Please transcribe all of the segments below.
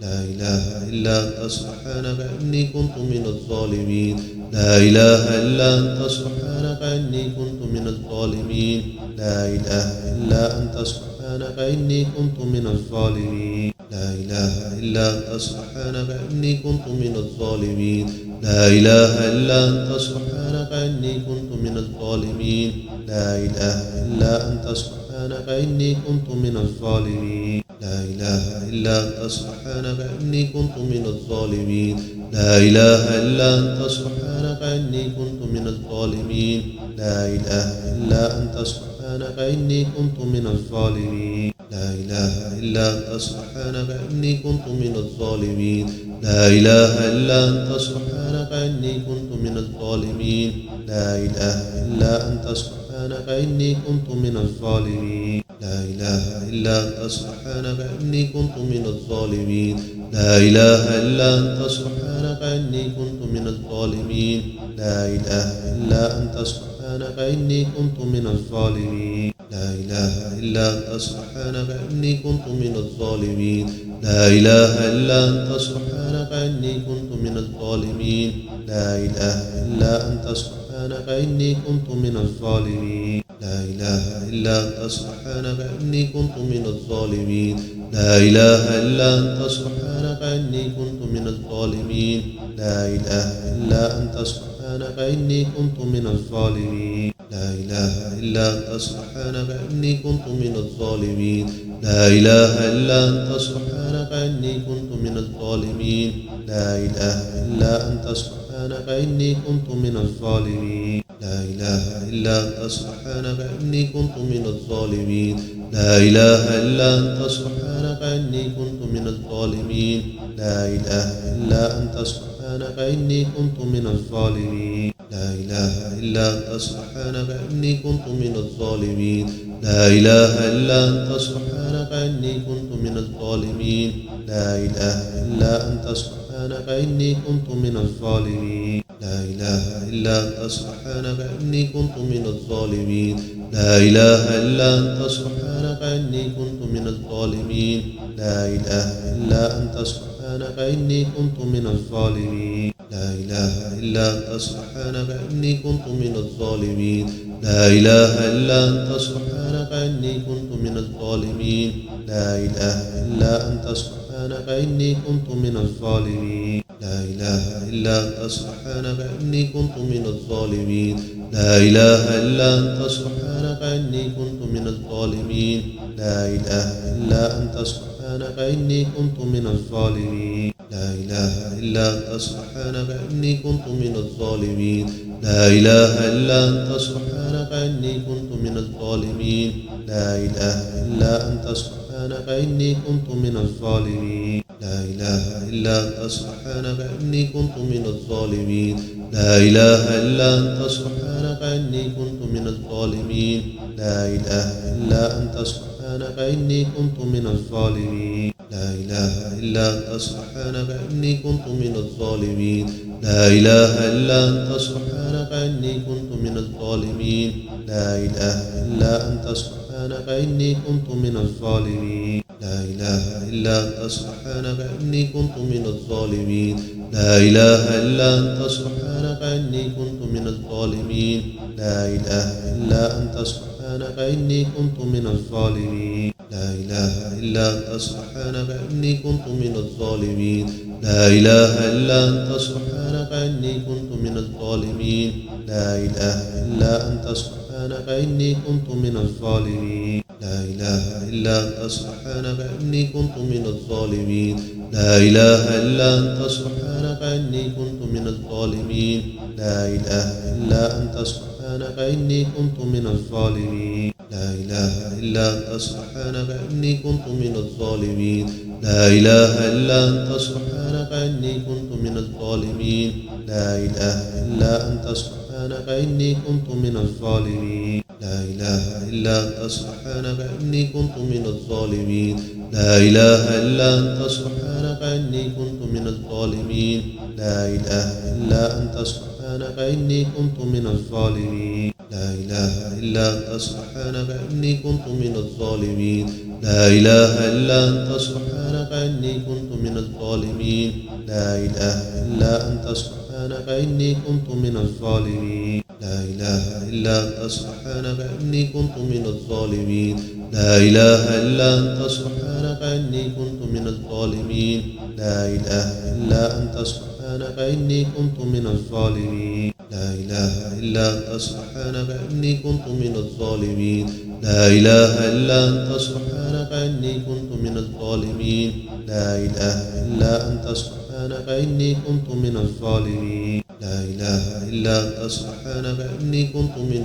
لا إله إلا أنت سبحانك إني كنت من الظالمين. لا إله إلا أنت سبحانك إني كنت من الظالمين. لا إله إلا أنت سبحانك إني كنت من الظالمين. لا إله إلا أنت سبحانك إني كنت من الظالمين. لا إله إلا أنت سبحانك إني كنت من الظالمين. لا إله إلا أنت سبحانك إني كنت من الظالمين. لا إله إلا أنت سبحانك إني كنت من الظالمين. لا إله إلا أنت سبحانك إني كنت من الظالمين. لا إله إلا أنت سبحانك إني كنت من الظالمين. لا إله إلا أنت سبحانك إني كنت من الظالمين. لا إله إلا أنت سبحانك إني كنت من الظالمين. لا إله إلا أنت سبحانك إني كنت من الظالمين. لا إله إلا أنت سبحانك إني كنت من الظالمين. لا إله إلا أنت سبحانك إني كنت من الظالمين. لا إله إلا أنت سبحانك إني كنت من الظالمين. لا إله إلا أنت سبحانك إني كنت من الظالمين. لا إله إلا أنت سبحانك إني كنت من الظالمين. لا إله إلا أنت سبحانك إني كنت من الظالمين. لا إله إلا أنت سبحانك إني كنت من الظالمين. لا إله إلا أنت سبحانك إني كنت من الظالمين. لا إله إلا أنت سبحانك إني كنت من الظالمين. لا إله إلا أنت سبحانك إني كنت من الظالمين. لا إله إلا أنت سبحانك إني كنت من الظالمين. لا إله إلا أنت سبحانك إني كنت من الظالمين. لا إله إلا أنت سبحانك إني كنت من الظالمين. لا إله إلا أنت سبحانك إني كنت من الظالمين. لا إله إلا أنت سبحانك إني كنت من الظالمين. لا إله إلا أنت سبحانك إني كنت من الظالمين. لا إله إلا أنت سبحانك إني كنت من الظالمين. لا إله إلا أنت سبحانك إني كنت من الظالمين. لا إله إلا أنت سبحانك إني كنت من الظالمين. لا إله إلا أنت سبحانك إني كنت من الظالمين. لا إله إلا أنت سبحانك إني كنت من الظالمين. لا إله إلا أنت سبحانك إني كنت من الظالمين. لا إله إلا أنت سبحانك إني كنت من الظالمين. لا إله إلا أنت سبحانك إني كنت من الظالمين. لا إله إلا أنت سبحانك إني كنت من الظالمين. لا إله إلا أنت سبحانك إني كنت من الظالمين. لا إله إلا أنت سبحانك إني كنت من الظالمين. لا إله إلا أنت سبحانك إني كنت من الظالمين. لا إله إلا أنت سبحانك إني كنت من الظالمين. لا إله إلا أنت سبحانك إني كنت من الظالمين. لا إله إلا أنت سبحانك إني كنت من الظالمين. لا إله إلا أنت سبحانك إني كنت من الظالمين. لا إله إلا أنت سبحانك إني كنت من الظالمين. لا إله إلا أنت سبحانك إني كنت من الظالمين. لا إله إلا أنت سبحانك إني كنت من الظالمين. لا إله إلا أنت سبحانك إني كنت من الظالمين. لا إله إلا أنت سبحانك إني كنت من الظالمين. لا إله إلا أنت سبحانك إني كنت من الظالمين. لا إله إلا أنت سبحانك إني كنت من الظالمين. لا إله إلا أنت سبحانك إني كنت من الظالمين. لا إله إلا أنت سبحانك إني كنت من الظالمين. لا إله إلا أنت سبحانك إني كنت من الظالمين. لا إله إلا أنت سبحانك إني كنت من الظالمين. لا إله إلا أنت سبحانك إني كنت من الظالمين. لا إله إلا أنت سبحانك إني كنت من الظالمين. لا إله إلا أنت سبحانك إني كنت من الظالمين. لا إله إلا أنت سبحانك إني كنت من الظالمين. لا إله إلا أنت سبحانك إني كنت من الظالمين. لا إله إلا أنت سبحانك إني كنت من الظالمين. لا إله إلا أنت سبحانك إني كنت من الظالمين. لا إله إلا أنت سبحانك إني كنت من الظالمين. لا إله إلا أنت سبحانك إني كنت من الظالمين. لا إله إلا أنت سبحانك سبحانك إني كنت من الظالمين لا إله إلا أنت سبحانك إني كنت من الظالمين لا إله إلا أنت سبحانك إني كنت من الظالمين لا إله إلا أنت سبحانك إني كنت من الظالمين لا إله إلا أنت سبحانك إني كنت من الظالمين لا إله إلا أنت سبحانك إني كنت من الظالمين لا إله إلا أنت سبحانك إني كنت من الظالمين لا إله إلا أنت سبحانك إني كنت من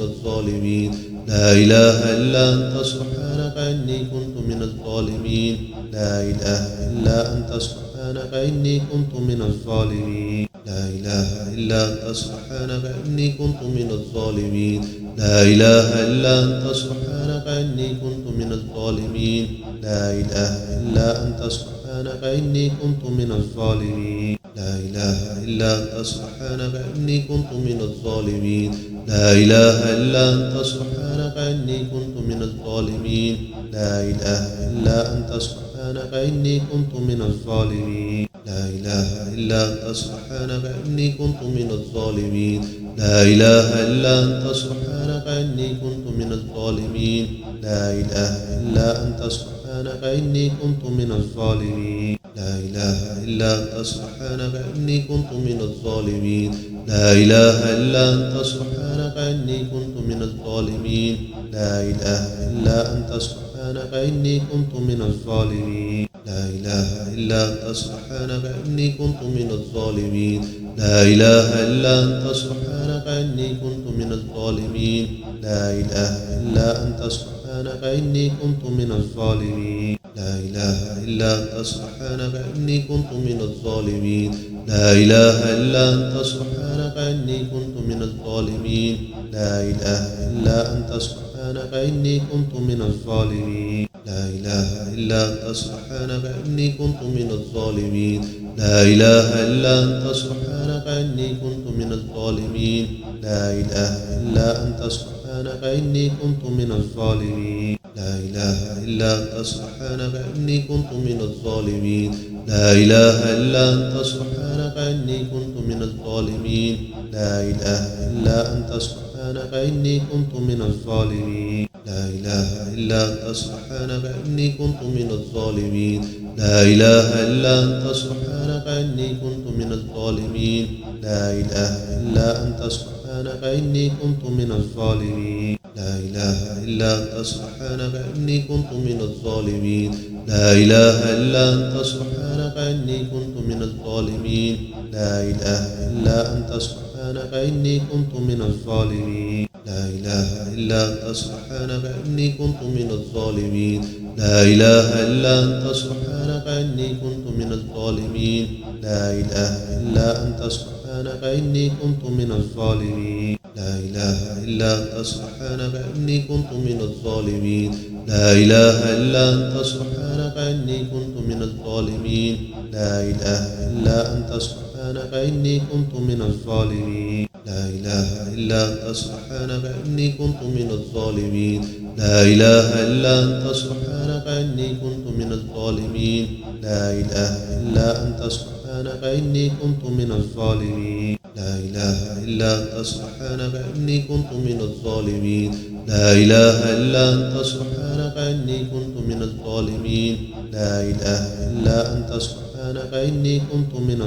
الظالمين لا إله إلا أنت سبحانك إني كنت من الظالمين لا إله إلا أنت سبحانك إني كنت من الظالمين لا إله إلا أنت سبحانك إني كنت من الظالمين لا إله إلا أنت سبحانك إني كنت من الظالمين لا إله إلا أنت سبحانك إني كنت من الظالمين لا إله إلا أنت سبحانك إني كنت من الظالمين لا إله إلا أنت سبحانك إني كنت من الظالمين لا إله إلا أنت سبحانك إني كنت من الظالمين لا إله إلا أنت سبحانك إني كنت من الظالمين لا إله إلا أنت سبحانك إني كنت من الظالمين لا إله إلا أنت سبحانك إني كنت من الظالمين لا إله إلا أنت سبحانك إني كنت من الظالمين لا إله إلا أنت سبحانك إني كنت من الظالمين لا إله إلا أنت سبحانك إني كنت من الظالمين لا إله إلا أنت سبحانك إني كنت من الظالمين لا إله إلا أنت سبحانك إني كنت من الظالمين لا إله إلا أنت سبحانك إني كنت من الظالمين لا إله إلا أنت سبحانك إني كنت من الظالمين لا إله إلا أنت سبحانك إني كنت من الظالمين لا إله إلا أنت سبحانك إني كنت من الظالمين لا إله إلا أنت سبحانك إني كنت من الظالمين لا إله إلا أنت سبحانك إني كنت من الظالمين لا إله إلا أنت سبحانك إني كنت من الظالمين لا إله إلا أنت سبحانك إني كنت من الظالمين لا إله إلا أنت سبحانك إني كنت من الظالمين لا إله إلا أنت سبحانك إني كنت من الظالمين لا إله إلا أنت سبحانك إني كنت من الظالمين لا إله إلا أنت سبحانك إني كنت من الظالمين لا إله إلا أنت سبحانك إني كنت من الظالمين لا إله إلا أنت سبحانك إني كنت من الظالمين لا إله إلا أنت سبحانك إني كنت من الظالمين لا إله إلا أنت سبحانك إني كنت من الظالمين لا إله إلا أنت سبحانك إني كنت من الظالمين لا إله إلا أنت سبحانك إني كنت من الظالمين لا إله إلا أنت سبحانك إني كنت من الظالمين لا إله إلا أنت سبحانك إني كنت من الظالمين لا إله إلا أنت سبحانك إني كنت من الظالمين لا إله إلا أنت سبحانك إني كنت من الظالمين لا إله إلا أنت سبحانك إني كنت من الظالمين لا إله إلا أنت سبحانك إني كنت من الظالمين لا إله إلا أنت سبحانك إني كنت من الظالمين لا إله إلا أنت سبحانك إني كنت من الظالمين لا إله إلا أنت سبحانك إني كنت من الظالمين لا إله إلا أنت سبحانك إني كنت من الظالمين لا إله إلا أنت سبحانك إني كنت من الظالمين لا إله إلا أنت سبحانك إني كنت من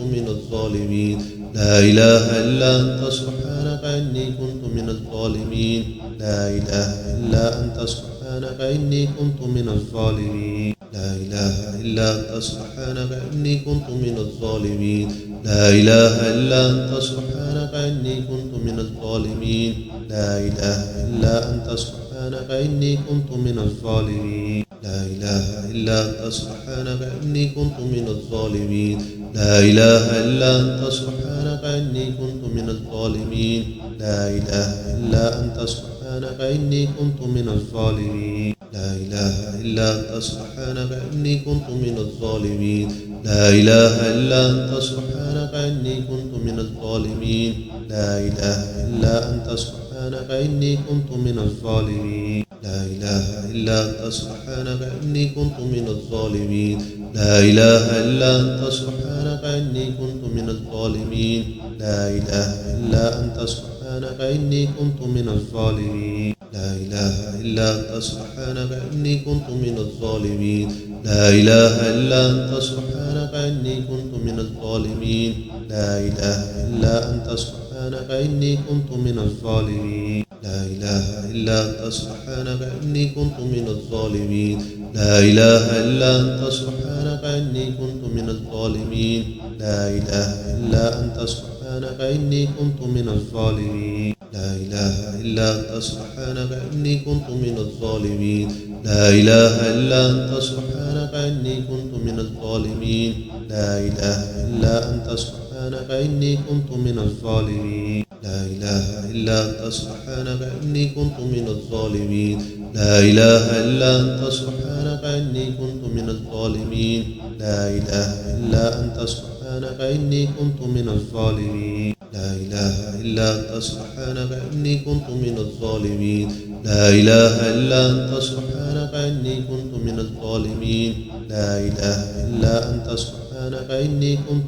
الظالمين لا إله إلا أنت سبحانك إني كنت من الظالمين لا إله إلا أنت سبحانك إني كنت من الظالمين لا إله إلا أنت سبحانك إني كنت من الظالمين لا إله إلا أنت سبحانك إني كنت من الظالمين لا إله إلا أنت سبحانك إني كنت من الظالمين لا إله إلا أنت سبحانك إني كنت من الظالمين لا إله إلا أنت سبحانك إني كنت من الظالمين لا إله إلا أنت سبحانك إني كنت من الظالمين لا إله إلا أنت سبحانك إني كنت من الظالمين لا إله إلا أنت سبحانك إني كنت من الظالمين لا إله إلا أنت سبحانك إني كنت من الظالمين لا إله إلا أنت سبحانك إني كنت من الظالمين لا إله إلا أنت سبحانك إني كنت من الظالمين لا إله إلا أنت سبحانك إني كنت من الظالمين لا إله إلا أنت سبحانك إني كنت من الظالمين لا إله إلا أنت سبحانك إني كنت من الظالمين لا إله إلا أنت سبحانك إني كنت من الظالمين لا إله إلا أنت سبحانك إني كنت من الظالمين لا إله إلا أنت سبحانك إني كنت من الظالمين لا إله إلا أنت سبحانك إني كنت من الظالمين لا إله إلا أنت سبحانك إني كنت من الظالمين لا إله إلا أنت سبحانك إني كنت من الظالمين لا إله إلا أنت سبحانك إني كنت من الظالمين لا إله إلا أنت سبحانك إني كنت من الظالمين لا إله إلا أنت سبحانك إني كنت من الظالمين لا إله إلا أنت سبحانك إني كنت من الظالمين لا إله إلا أنت سبحانك إني كنت من الظالمين لا إله إلا أنت سبحانك إني كنت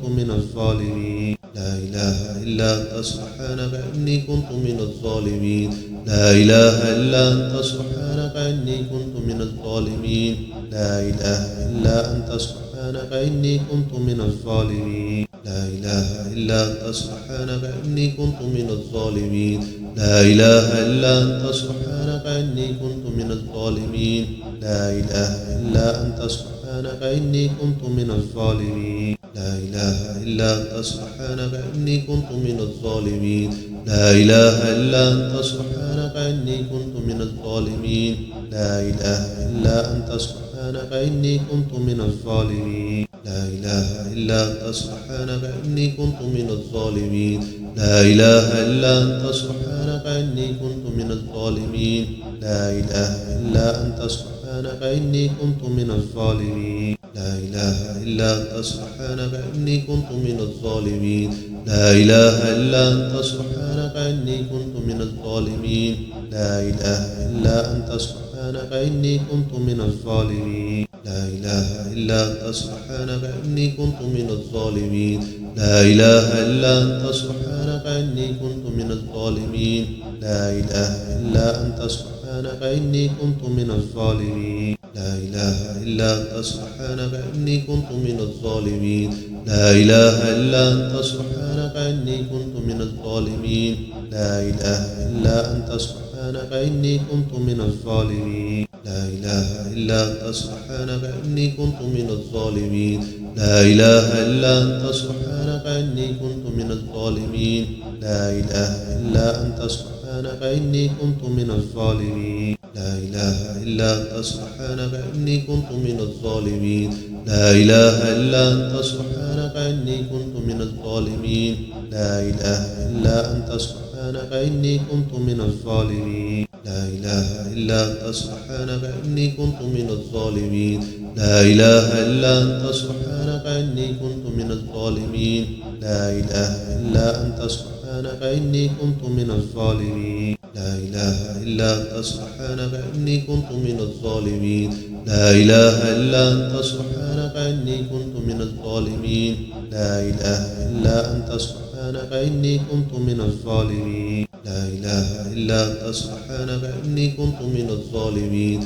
من الظالمين لا إله إلا أنت سبحانك إني كنت من الظالمين لا إله إلا أنت سبحانك إني كنت من الظالمين لا إله إلا أنت سبحانك إني كنت من الظالمين لا إله إلا أنت سبحانك إني كنت من الظالمين لا إله إلا أنت سبحانك إني كنت من الظالمين لا إله إلا أنت سبحانك إني كنت من الظالمين لا إله إلا أنت سبحانك إني كنت من الظالمين لا إله إلا أنت سبحانك إني كنت من الظالمين لا إله إلا أنت سبحانك إني كنت من الظالمين لا إله إلا أنت سبحانك إني كنت من الظالمين لا إله إلا أنت سبحانك إني كنت من الظالمين لا إله إلا أنت سبحانك إني كنت من الظالمين لا إله إلا أنت سبحانك إني كنت من الظالمين لا إله إلا أنت سبحانك إني كنت من الظالمين لا إله إلا أنت سبحانك إني كنت من الظالمين لا إله إلا أنت سبحانك إني كنت من الظالمين لا إله إلا أنت سبحانك إني كنت من الظالمين لا إله إلا أنت سبحانك إني كنت من الظالمين لا إله إلا أنت سبحانك إني كنت من الظالمين لا إله إلا أنت سبحانك إني كنت من الظالمين لا إله إلا أنت سبحانك إني كنت من الظالمين لا إله إلا أنت سبحانك إني كنت من الظالمين لا إله إلا أنت سبحانك إني كنت من الظالمين لا إله إلا أنت سبحانك إني كنت من الظالمين لا إله إلا أنت سبحانك إني كنت من الظالمين لا إله إلا أنت سبحانك إني كنت من الظالمين لا إله إلا أنت سبحانك إني كنت من الظالمين لا إله إلا أنت سبحانك إني كنت من الظالمين لا إله إلا أنت سبحانك إني كنت من الظالمين لا إله إلا أنت سبحانك إني كنت من الظالمين لا إله إلا أنت سبحانك إني كنت من الظالمين لا إله إلا أنت سبحانك إني كنت من الظالمين لا إله إلا أنت سبحانك إني كنت من الظالمين لا إله إلا أنت سبحانك إني كنت من الظالمين لا إله إلا أنت سبحانك إني كنت من الظالمين لا إله إلا أنت سبحانك إني كنت من الظالمين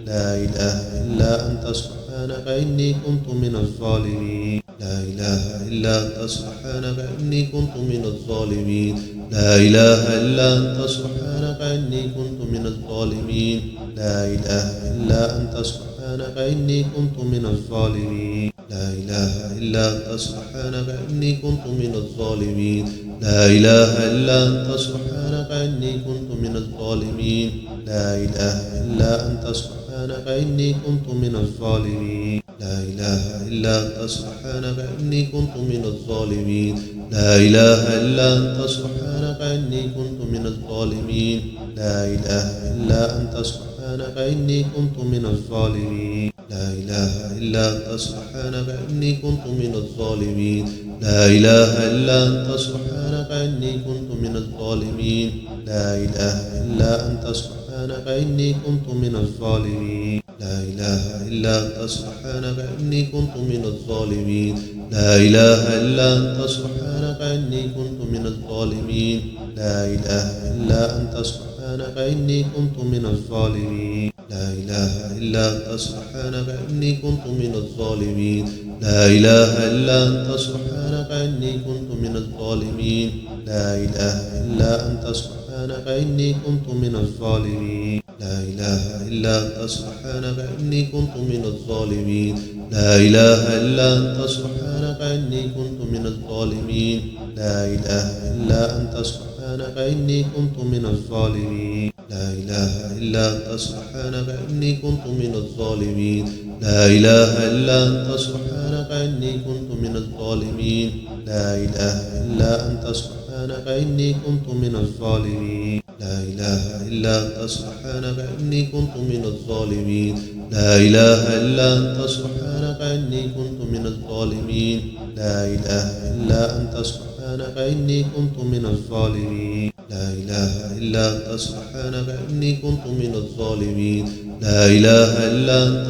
لا إله إلا أنت سبحانك إني كنت من الظالمين لا إله إلا أنت سبحانك إني كنت من الظالمين لا إله إلا أنت سبحانك إني كنت من الظالمين لا إله إلا أنت سبحانك إني كنت من الظالمين لا إله إلا أنت سبحانك إني كنت من الظالمين لا إله إلا أنت سبحانك إني كنت من الظالمين لا إله إلا أنت سبحانك إني كنت من الظالمين لا إله إلا أنت سبحانك إني كنت من الظالمين لا إله إلا أنت سبحانك إني كنت من الظالمين لا إله إلا أنت سبحانك إني كنت من الظالمين لا إله إلا أنت سبحانك إني كنت من الظالمين لا إله إلا أنت سبحانك إني كنت من الظالمين لا إله إلا أنت سبحانك إني كنت من الظالمين لا إله إلا أنت سبحانك إني كنت من الظالمين لا إله إلا أنت سبحانك إني كنت من الظالمين لا إله إلا أنت سبحانك إني كنت من الظالمين لا إله إلا أنت سبحانك إني كنت من الظالمين لا إله إلا أنت سبحانك إني كنت من الظالمين لا إله إلا أنت سبحانك إني كنت من الظالمين لا إله إلا أنت سبحانك إني كنت من الظالمين لا إله إلا أنت سبحانك إني كنت من الظالمين لا إله إلا أنت سبحانك إني كنت من الظالمين لا إله إلا أنت سبحانك إني كنت من الظالمين لا إله إلا أنت سبحانك إني كنت من الظالمين لا إله إلا أنت سبحانك إني كنت من الظالمين لا إله إلا أنت سبحانك إني كنت من الظالمين لا إله إلا أنت سبحانك إني كنت من الظالمين لا إله إلا أنت سبحانك إني كنت من الظالمين لا إله إلا أنت سبحانك إني كنت من الظالمين لا إله إلا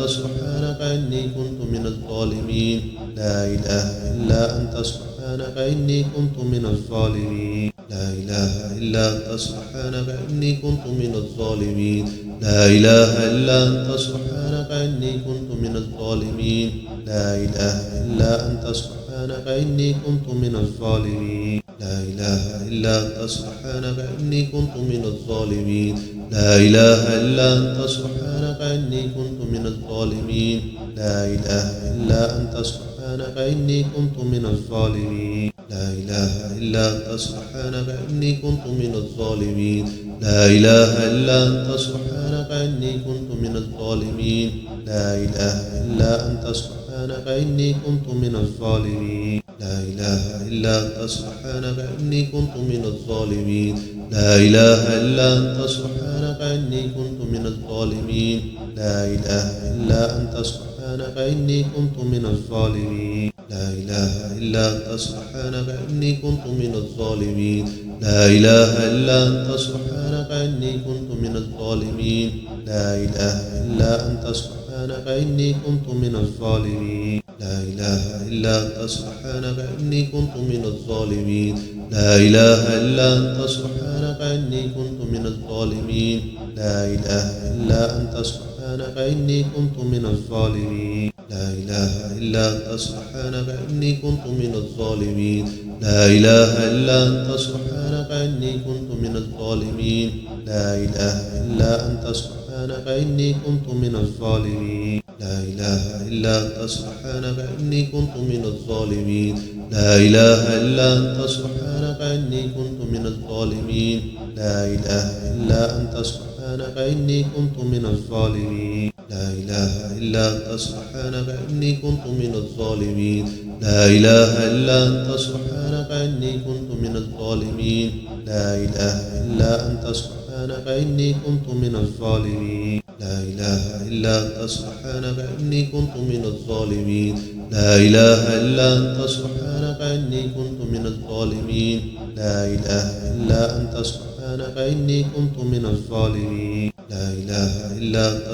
أنت سبحانك إني كنت من الظالمين لا إله إلا أنت سبحانك إني كنت من الظالمين لا إله إلا أنت سبحانك إني كنت من الظالمين لا إله إلا أنت سبحانك إني كنت من الظالمين لا إله إلا أنت سبحانك إني كنت من الظالمين لا إله إلا أنت سبحانك إني كنت من الظالمين لا إله إلا أنت سبحانك إني كنت من الظالمين لا إله إلا أنت سبحانك إني كنت من الظالمين لا إله إلا أنت سبحانك إني كنت من الظالمين لا إله إلا أنت سبحانك إني كنت من الظالمين لا إله إلا أنت سبحانك إني كنت من الظالمين لا إله إلا أنت سبحانك إني كنت من الظالمين لا إله إلا أنت سبحانك إني كنت من الظالمين لا إله إلا أنت سبحانك إني كنت من الظالمين لا إله إلا أنت سبحانك إني كنت من الظالمين لا إله إلا أنت سبحانك إني كنت من الظالمين لا إله إلا أنت سبحانك إني كنت من الظالمين لا إله إلا أنت سبحانك إني كنت من الظالمين لا إله إلا أنت سبحانك إني كنت من الظالمين لا إله إلا أنت سبحانك إني كنت من الظالمين لا إله إلا أنت سبحانك إني كنت من الظالمين لا إله إلا أنت سبحانك إني كنت من الظالمين لا إله إلا أنت سبحانك إني كنت من الظالمين لا إله إلا أنت سبحانك إني كنت من الظالمين لا إله إلا أنت سبحانك إني كنت من الظالمين لا إله إلا أنت سبحانك إني كنت من الظالمين لا إله إلا أنت سبحانك إني كنت من الظالمين لا إله إلا أنت سبحانك إني كنت من الظالمين لا إله إلا أنت سبحانك إني كنت من الظالمين لا إله إلا أنت سبحانك إني كنت من الظالمين لا إله إلا أنت سبحانك إني كنت من الظالمين لا إله إلا أنت سبحانك إني كنت من الظالمين لا إله إلا أنت سبحانك إني كنت من الظالمين لا إله إلا أنت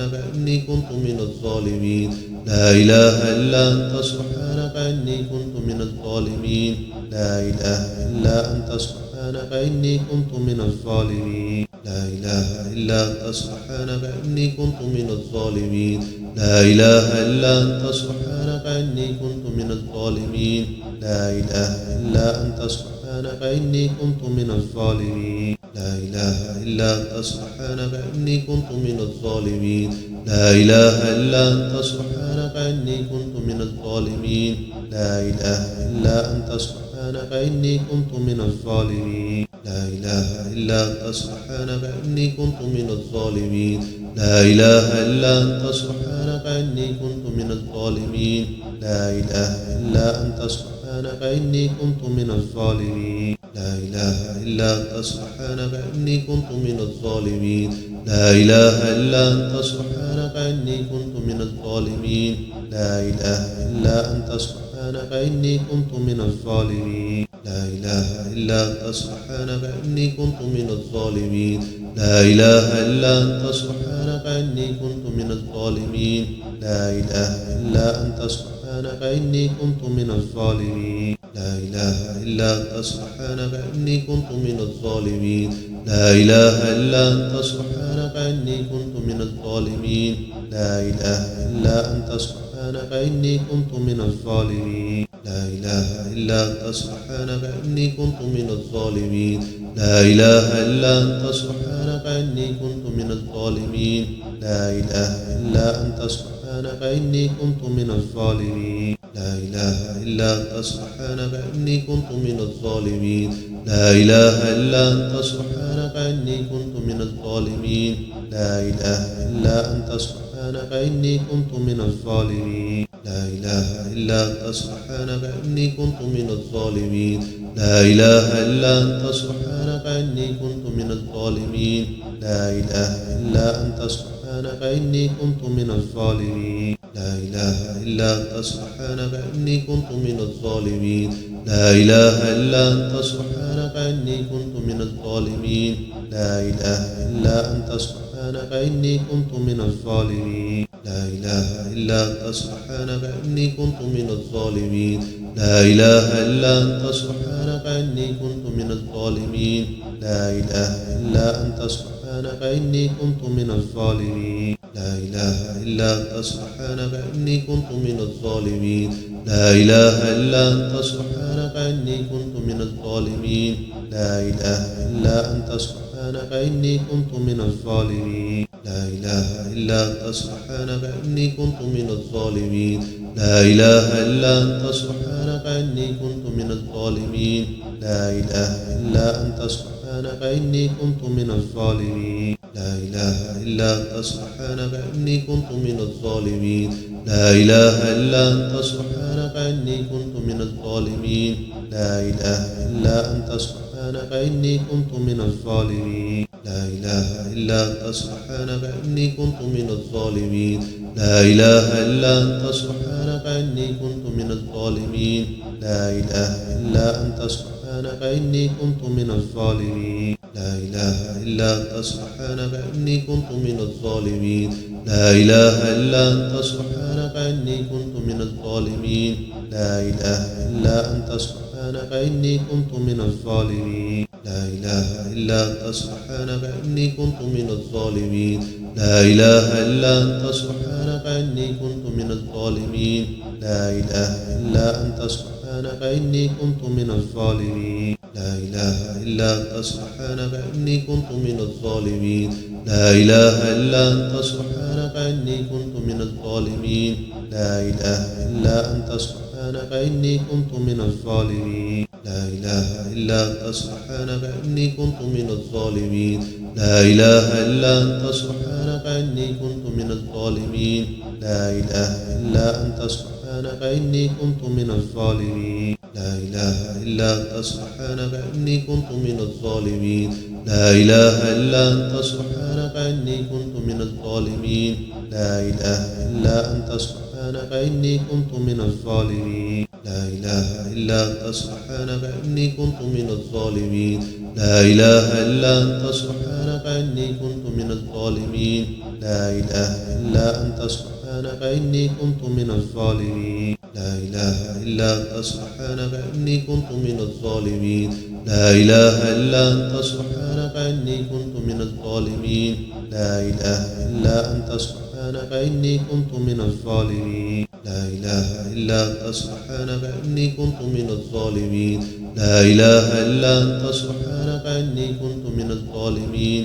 سبحانك إني كنت من الظالمين لا إله إلا أنت سبحانك إني كنت من الظالمين لا إله إلا أنت سبحانك إني كنت من الظالمين لا إله إلا أنت سبحانك إني كنت من الظالمين لا إله إلا أنت سبحانك إني كنت من الظالمين لا إله إلا أنت سبحانك إني كنت من الظالمين لا إله إلا أنت سبحانك إني كنت من الظالمين لا إله إلا أنت سبحانك إني كنت من الظالمين لا إله إلا أنت سبحانك إني كنت من الظالمين لا إله إلا أنت سبحانك إني كنت من الظالمين لا إله إلا أنت سبحانك إني كنت من الظالمين لا إله إلا أنت سبحانك إني كنت من الظالمين لا إله إلا أنت سبحانك إني كنت من الظالمين لا إله إلا أنت سبحانك سبحانك إني كنت من الظالمين. لا إله إلا أنت سبحانك إني كنت من الظالمين. لا إله إلا أنت سبحانك إني كنت من الظالمين. لا إله إلا أنت سبحانك إني كنت من الظالمين. لا إله إلا أنت سبحانك إني كنت من الظالمين. لا إله إلا أنت سبحانك إني كنت من الظالمين. لا إله إلا أنت سبحانك إني كنت من الظالمين. لا إله إلا أنت سبحانك إني كنت من الظالمين. لا إله إلا أنت سبحانك إني كنت من الظالمين. لا إله إلا أنت سبحانك إني كنت من الظالمين. لا إله إلا أنت سبحانك إني كنت من الظالمين. لا إله إلا أنت سبحانك إني كنت من الظالمين. لا إله إلا أنت سبحانك إني كنت من الظالمين. لا إله إلا أنت سبحانك إني كنت من الظالمين. لا إله إلا أنت سبحانك إني كنت من الظالمين. لا إله إلا أنت سبحانك إني كنت من الظالمين. لا إله إلا أنت سبحانك إني كنت من الظالمين. لا إله إلا أنت سبحانك إني كنت من الظالمين. لا إله إلا أنت سبحانك إني كنت من الظالمين. لا إله إلا أنت سبحانك إني كنت من الظالمين. لا إله إلا أنت سبحانك إني كنت من الظالمين. لا إله إلا أنت سبحانك إني كنت من الظالمين. لا إله إلا أنت سبحانك إني كنت من الظالمين. لا إله إلا أنت سبحانك إني كنت من الظالمين. لا إله إلا أنت سبحانك إني كنت من الظالمين. لا إله إلا أنت سبحانك إني كنت من الظالمين. لا إله إلا أنت سبحانك إني كنت من الظالمين. لا إله إلا أنت سبحانك إني كنت من الظالمين. لا إله إلا أنت سبحانك إني كنت من الظالمين. لا إله إلا أنت سبحانك إني كنت من الظالمين. لا إله إلا أنت سبحانك إني كنت من الظالمين. لا إله إلا أنت سبحانك إني كنت من الظالمين. لا إله إلا أنت سبحانك إني كنت من الظالمين. لا إله إلا أنت سبحانك إني كنت من الظالمين. لا إله إلا أنت سبحانك إني كنت من الظالمين. لا إله إلا أنت سبحانك إني كنت من الظالمين. لا إله إلا أنت سبحانك إني كنت من الظالمين. لا إله إلا أنت سبحانك إني كنت من الظالمين. لا إله إلا أنت سبحانك إني كنت من الظالمين. لا إله إلا أنت سبحانك إني كنت من الظالمين. لا إله إلا أنت سبحانك إني كنت من الظالمين. لا إله إلا أنت سبحانك إني كنت من الظالمين. لا إله إلا أنت سبحانك إني كنت من الظالمين. لا إله إلا أنت سبحانك إني كنت من الظالمين. لا إله إلا أنت سبحانك إني كنت من الظالمين. لا إله إلا أنت سبحانك إني كنت من الظالمين. لا إله إلا أنت سبحانك إني كنت من الظالمين. لا إله إلا أنت سبحانك إني كنت من الظالمين. لا إله إلا أنت سبحانك إني كنت من الظالمين. لا إله إلا أنت سبحانك إني كنت من الظالمين. لا إله إلا أنت سبحانك إني كنت من الظالمين. لا إله إلا أنت سبحانك إني كنت من الظالمين. لا إله إلا أنت سبحانك إني كنت من الظالمين. لا إله إلا أنت سبحانك إني كنت من الظالمين. لا إله إلا أنت سبحانك إني كنت من الظالمين. لا إله إلا أنت سبحانك إني كنت من الظالمين. لا إله إلا أنت سبحانك إني كنت من الظالمين.